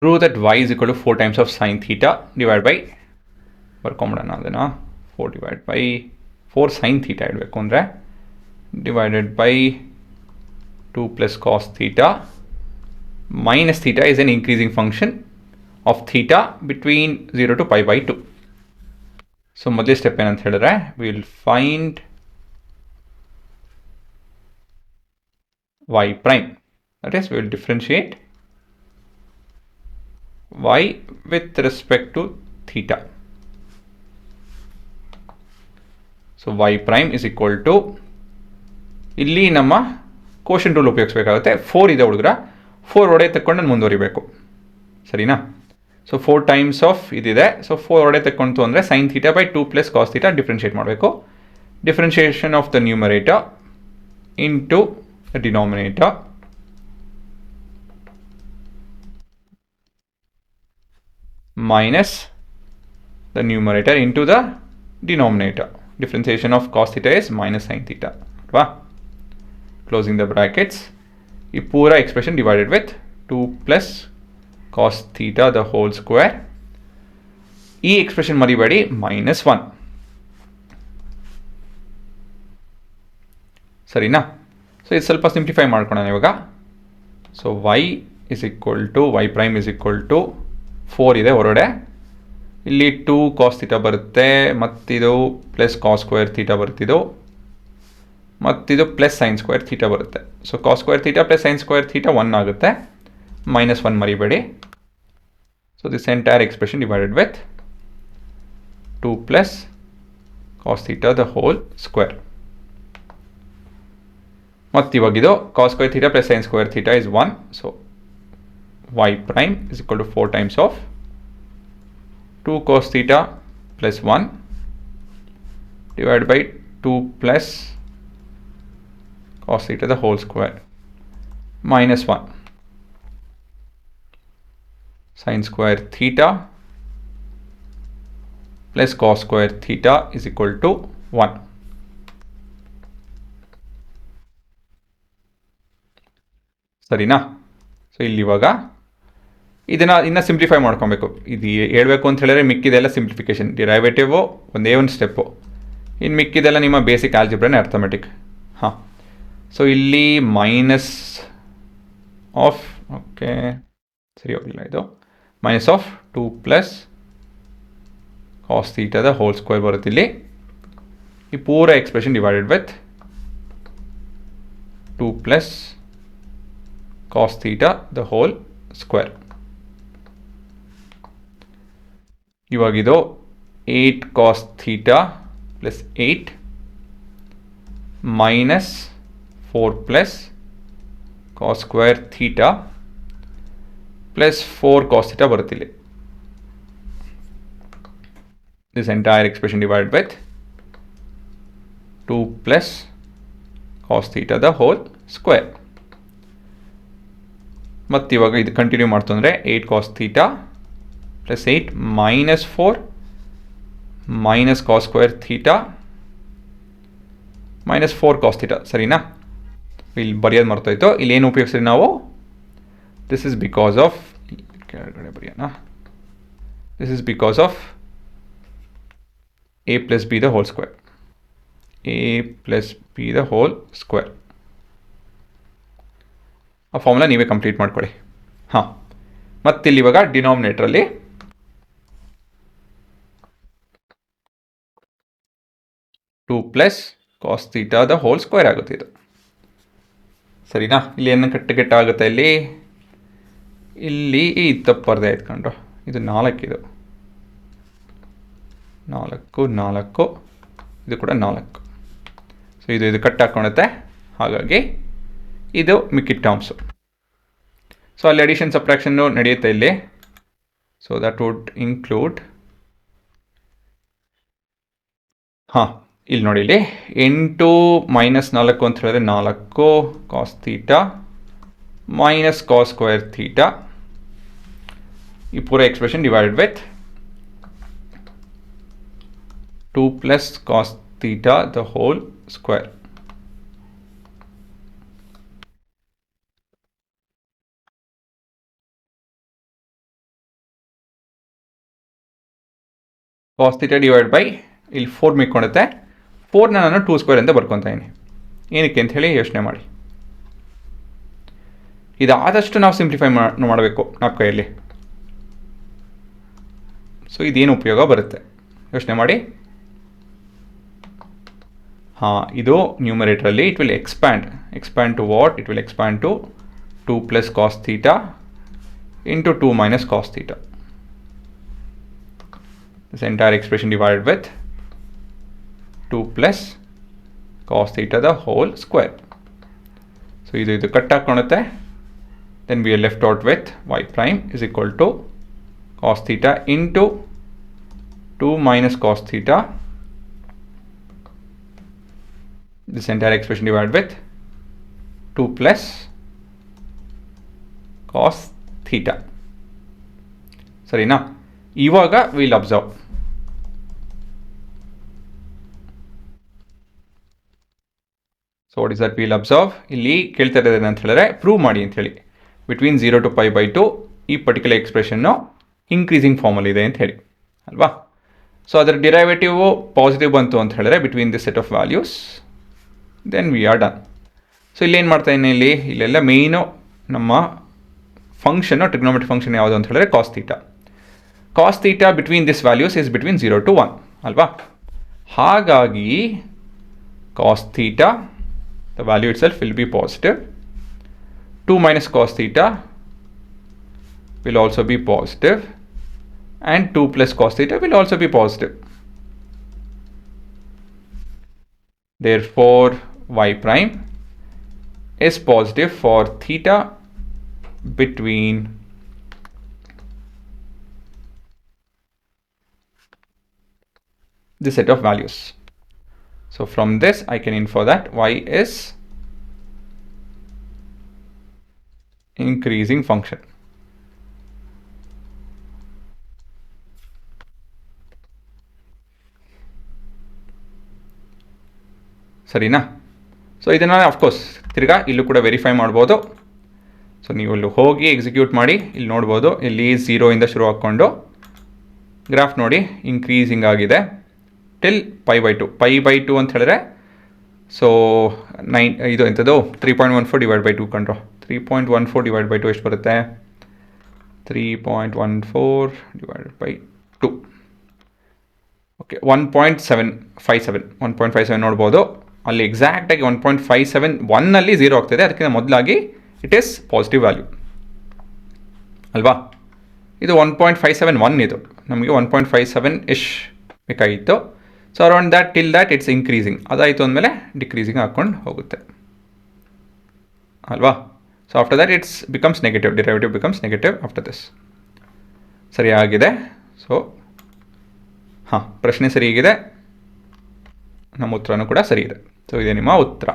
Prove that y is equal to 4 times of sine theta divided by ಬರ್ಕೊಂಬಿಡೋಣ ಅದನ್ನು 4 divided by 4 sine theta ಇಡಬೇಕು ಅಂದರೆ divided by 2 plus cos theta minus theta is an increasing function of theta between 0 to pi by 2. So ಮೊದಲೇ step ಏನಂತ ಹೇಳಿದ್ರೆ will find y prime. That is, we will differentiate y with respect to theta. So y prime is equal to, ಇಲ್ಲಿ ನಮ್ಮ question rule ಉಪಯೋಗಿಸಬೇಕಾಗುತ್ತೆ. 4 ಇದೆ ಹುಡುಗರ, 4 ಒಡೆ ತಕ್ಕೊಂಡು ನಾನು ಮುಂದುವರಿಬೇಕು, ಸರಿನಾ? ಸೊ 4 ಟೈಮ್ಸ್ ಆಫ್ ಇದಿದೆ, ಸೊ 4 ಒಡೆ ತಕ್ಕೊಂತು ಅಂದರೆ sine theta by 2 plus cos theta differentiate ಮಾಡಬೇಕು. Differentiation of the numerator into the denominator minus the numerator into the denominator. Differentiation of cos theta is minus sin theta. Closing the brackets. ಈ ಪೂರ expression divided with 2 plus cos theta the whole square. ಈ expression ಮರಿಬೇಡಿ, minus 1. ಸರಿನಾ? So ಇದು ಸ್ವಲ್ಪ simplify ಮಾಡ್ಕೊಳ್ಳೋಣ ಇವಾಗ. So y is equal to y prime is equal to 4 ಇದೆ ಹೊರಗಡೆ, ಇಲ್ಲಿ 2 cos theta ಬರುತ್ತೆ, ಮತ್ತಿದು ಪ್ಲಸ್ ಕಾಸ್ ಸ್ಕ್ವೇರ್ ಥೀಟಾ ಬರ್ತಿದ್ದು, ಮತ್ತಿದು ಪ್ಲಸ್ ಸೈನ್ ಸ್ಕ್ವೇರ್ ಥೀಟಾ ಬರುತ್ತೆ. So cos square theta plus sine square theta 1 ಆಗುತ್ತೆ, ಮೈನಸ್ 1 ಮರಿಬೇಡಿ. So this entire expression divided with 2 plus cos theta the whole square. ಮತ್ತು ಇವಾಗಿದು cos square theta plus sine square theta is 1. ಸೊ y prime is equal to 4 times of 2 cos theta plus 1 divided by 2 plus cos theta the whole square minus 1 sin square theta plus cos square theta is equal to 1. ಸರಿನಾ? So ಇಲ್ಲಿ ಇವಾಗ ಇದನ್ನು ಇನ್ನೂ simplify ಮಾಡ್ಕೊಬೇಕು. ಇದು ಹೇಳಬೇಕು ಅಂತ ಹೇಳಿದ್ರೆ ಮಿಕ್ಕಿದೆಲ್ಲ ಸಿಂಪ್ಲಿಫಿಕೇಶನ್, ಡಿರೈವೇಟಿವು ಒಂದೇ ಒಂದು ಸ್ಟೆಪ್ಪು, ಇನ್ನು ಮಿಕ್ಕಿದೆಲ್ಲ ನಿಮ್ಮ ಬೇಸಿಕ್ ಆಲ್ಜಿಬ್ರಾನೇ ಅರ್ಥಮೆಟಿಕ್. ಹಾಂ, ಸೊ ಇಲ್ಲಿ ಮೈನಸ್ ಆಫ್, ಓಕೆ ಸರಿ ಹೋಗಿಲ್ಲ, ಇದು ಮೈನಸ್ ಆಫ್ 2 ಪ್ಲಸ್ ಕಾಸ್ ಥೀಟಾದ ಹೋಲ್ ಸ್ಕ್ವೇರ್ ಬರುತ್ತೆ. ಇಲ್ಲಿ ಈ ಪೂರ expression divided with 2 plus cos theta the whole square. ಇವಾಗಿದು 8 cos theta plus 8 minus 4 plus cos square theta plus 4 cos theta ಬರುತ್ತಿಲ್ಲ. This entire expression divided with 2 plus cos theta the whole square. ಮತ್ತು ಇವಾಗ ಇದು continue ಮಾಡ್ತು ಅಂದರೆ 8 cos theta plus 8 minus 4 minus cos square theta minus 4 cos theta. ಸರಿನಾ? ಇಲ್ಲಿ ಬರೆಯೋದು ಮರ್ತೋಯ್ತು. ಇಲ್ಲಿ ಏನು ಉಪಯೋಗಿಸ್ರಿ ನಾವು, ದಿಸ್ ಇಸ್ ಬಿಕಾಸ್ ಆಫ್, ಕೆಳಗಡೆ ಬರೆಯೋಣ, this is because of a plus b the whole square, a plus b the whole square. ಆ formula ನೀವೇ ಕಂಪ್ಲೀಟ್ ಮಾಡ್ಕೊಳ್ಳಿ. ಹಾಂ, ಮತ್ತಿಲ್ಲಿ ಇವಾಗ ಡಿನಾಮಿನೇಟ್ರಲ್ಲಿ 2 plus cos theta the whole square ಆಗುತ್ತೆ ಇದು. ಸರಿನಾ? ಇಲ್ಲಿ ಏನು ಕೆಟ್ಟ ಆಗುತ್ತೆ, ಇಲ್ಲಿ ಈ ತಪ್ಪರ್ದೆ ಎತ್ಕೊಂಡು, ಇದು 4, ಇದು 4 4, ಇದು ಕೂಡ 4. ಸೊ ಇದು ಕಟ್ ಹಾಕ್ಕೊಳುತ್ತೆ, ಹಾಗಾಗಿ ಇದು ಮಿಕ್ಕಿದ ಟರ್ಮ್ಸು. ಸೊ ಅಲ್ಲಿ ಅಡಿಷನ್ ಸಬ್ಟ್ರಾಕ್ಷನ್ನು ನಡೆಯುತ್ತೆ ಇಲ್ಲಿ. ಸೊ ದಟ್ ವುಡ್ ಇನ್ಕ್ಲೂಡ್, ಹಾಂ ಇಲ್ಲಿ ನೋಡಿ, ಇಲ್ಲಿ 8 ಮೈನಸ್ 4 ಅಂತ ಹೇಳಿದ್ರೆ 4 cos theta minus cos square theta. ಈ ಪೂರ expression divided with 2 plus cos theta the whole square. Cos theta divide by ಇಲ್ಲಿ 4 ಮಿಕ್ಕೊಳುತ್ತೆ. 4ನ ನಾನು 2² ಅಂತ ಬರ್ಕೊತಾ ಇದ್ದೀನಿ. ಏನಕ್ಕೆ ಅಂತ ಹೇಳಿ ಯೋಚನೆ ಮಾಡಿ. ಇದಾದಷ್ಟು ನಾವು ಸಿಂಪ್ಲಿಫೈ ಮಾಡಬೇಕು ನಮ್ಮ ಕೈಯಲ್ಲಿ. ಸೊ ಇದೇನು ಉಪಯೋಗ ಬರುತ್ತೆ ಯೋಚನೆ ಮಾಡಿ. ಹಾಂ, ಇದು ನ್ಯೂಮರೇಟ್ರಲ್ಲಿ it will expand to what? It will expand to 2 + cos θ into 2 - cos θ. This entire expression divided with 2 + cos θ the whole square. So ಇದು cut ಹಾಕೊಳ್ಳುತ್ತೆ. Then we are left out with y prime is equal to cos θ into 2 - cos θ. This entire expression divided with 2 + cos θ. ಸರಿನಾ? ಇವಾಗ will observe. So what is that will observe? ಇಲ್ಲಿ ಕೇಳ್ತಾ ಇರೋದು ಅಂತ ಹೇಳಿದ್ರೆ prove ಮಾಡಿ ಅಂತ ಹೇಳಿ. ಬಿಟ್ವೀನ್ 0 to π/2 ಈ ಪರ್ಟಿಕ್ಯುಲರ್ ಎಕ್ಸ್ಪ್ರೆಷನ್ನು ಇನ್ಕ್ರೀಸಿಂಗ್ ಫಾರ್ಮಲ್ಲಿ ಇದೆ ಅಂತ ಹೇಳಿ ಅಲ್ವಾ? ಸೊ ಅದರ ಡಿರೈವೇಟಿವ್ ಪಾಸಿಟಿವ್ ಬಂತು ಅಂತ ಹೇಳಿದ್ರೆ between this set of values, then we are done. So ಇಲ್ಲೇನು ಮಾಡ್ತಾ ಇದ್ದೀನಿ, ಇಲ್ಲೆಲ್ಲ ಮೇಯ್ನು ನಮ್ಮ ಫಂಕ್ಷನ್ನು ಟ್ರಿಗ್ನೋಮೆಟ್ರಿಕ್ ಫಂಕ್ಷನ್ ಯಾವುದು ಅಂತ ಹೇಳಿದ್ರೆ cos theta. Cos theta between this values is between 0 to 1 ಅಲ್ವಾ? ಹಾಗಾಗಿ cos theta the value itself will be positive. 2 - cos θ will also be positive and 2 + cos θ will also be positive. Therefore, y prime is positive for theta between this set of values. So from this I can infer that y is increasing function. ಸರಿನಾ? So ಇದನ್ನು of course ತಿರ್ಗಾ ಇಲ್ಲೂ ಕೂಡ verify ಮಾಡ್ಬೋದು. So ನೀವು ಇಲ್ಲಿ ಹೋಗಿ execute ಮಾಡಿ ಇಲ್ಲಿ ನೋಡ್ಬೋದು. ಇಲ್ಲಿ 0 ಶುರು ಹಾಕ್ಕೊಂಡು ಗ್ರಾಫ್ ನೋಡಿ ಇನ್ಕ್ರೀಸಿಂಗ್ ಆಗಿದೆ ಟಿಲ್ π/2. π/2 ಅಂತ ಹೇಳಿದ್ರೆ ಸೊ 9 ಇದು ಎಂಥದ್ದು 3.14 ಡಿವೈಡ್ ಬೈ 2 ಕಂಡ್ರು. 3.14 ಡಿವೈಡ್ ಬೈ 2 ಎಷ್ಟು ಬರುತ್ತೆ? 3.14 ಡಿವೈಡೆಡ್ ಬೈ 2 ಓಕೆ 1.757. 1.57 ನೋಡ್ಬೋದು. ಅಲ್ಲಿ ಎಕ್ಸಾಕ್ಟಾಗಿ 1.571 0 ಆಗ್ತಿದೆ. ಅದಕ್ಕಿಂತ ಮೊದಲಾಗಿ ಇಟ್ ಈಸ್ ಪಾಸಿಟಿವ್ ವ್ಯಾಲ್ಯೂ ಅಲ್ವಾ? ಇದು 1.571 ಇದು ನಮಗೆ 1.57 ಇಶ್ ಬೇಕಾಗಿತ್ತು. So around that till that it's increasing. ಅದಾಯಿತು ಅಂದಮೇಲೆ ಡಿಕ್ರೀಸಿಂಗ್ ಹಾಕ್ಕೊಂಡು ಹೋಗುತ್ತೆ ಅಲ್ವಾ? So after that it's becomes negative. Derivative becomes negative after this. ಸರಿಯಾಗಿದೆ. ಸೊ ಹಾಂ, ಪ್ರಶ್ನೆ ಸರಿಯಾಗಿದೆ, ನಮ್ಮ ಉತ್ತರನೂ ಕೂಡ ಸರಿ ಇದೆ. ಸೊ ಇದೇ ನಿಮ್ಮ ಉತ್ತರ.